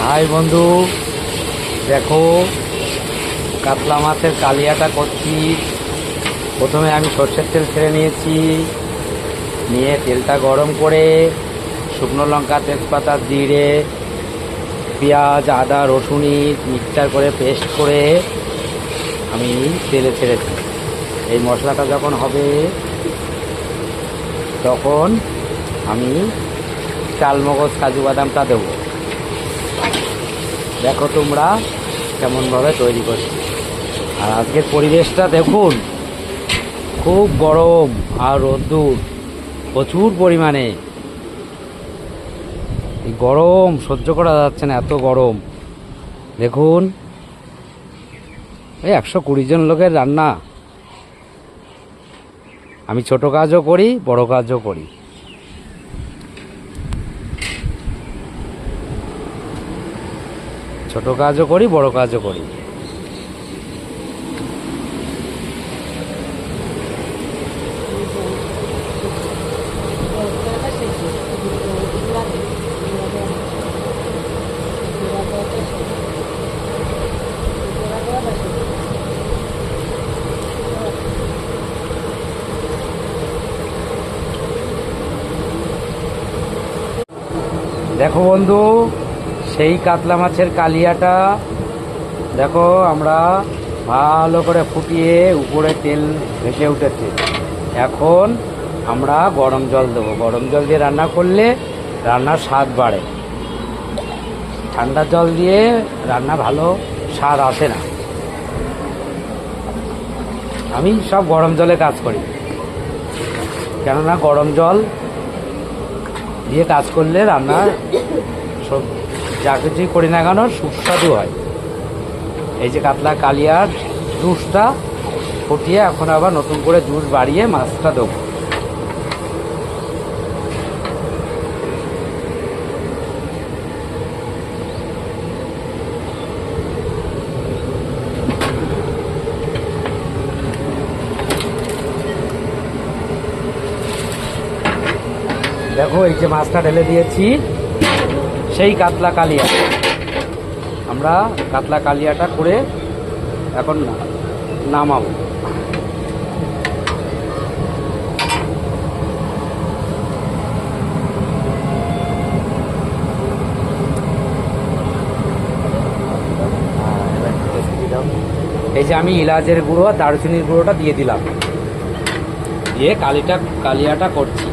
High বন্ধু, দেখো কাতলা মাছের কালিয়াটা করছি। প্রথমে আমি সর্ষের তেল ছেড়ে নিয়েছি, নিয়ে তেলটা গরম করে শুকনো লঙ্কা, তেজপাতা, জিরে, পেঁয়াজ, আদা, রসুনি মিক্সচার করে পেস্ট করে আমি তেলে ছেড়েছি। এই মশলাটা যখন হবে তখন আমি চালমগজ, কাজু বাদামটা দেবো। দেখো তোমরা কেমনভাবে তৈরি করছি। আর আজকের পরিবেশটা দেখুন, খুব গরম আর রোদ্দুর প্রচুর পরিমাণে। এই গরম সহ্য করা যাচ্ছে না, এত গরম। দেখুন, এই 120 জন লোকের রান্না। আমি ছোট কাজও করি, বড় কাজও করি। ছোট কাজও করি, বড় কাজও করি। দেখো বন্ধু, সেই কাতলা মাছের কালিয়াটা দেখো আমরা ভালো করে ফুটিয়ে উপরে তেল ভেসে উঠেছে। এখন আমরা গরম জল দেবো। গরম জল দিয়ে রান্না করলে রান্নার স্বাদ বাড়ে। ঠান্ডা জল দিয়ে রান্না ভালো স্বাদ আসে না। আমি সব গরম জলে কাজ করি, কেননা গরম জল দিয়ে কাজ করলে রান্না সব যা কিছুই করি না কেন সুস্বাদু হয়। এই যে কাতলা কালিয়ার জুসটা ফুটিয়ে এখন আবার নতুন করে জুস বাড়িয়ে মাছটা দেবো। দেখো এই যে মাছটা ঢেলে দিয়েছি, সেই কাতলা কালিয়া। আমরা কাতলা কালিয়াটা করে এখন নামাবো। এই যে আমি ইলাচের গুঁড়ো আর দারুচিনির গুঁড়োটা দিয়ে দিলাম, দিয়ে কালিয়াটা করছি।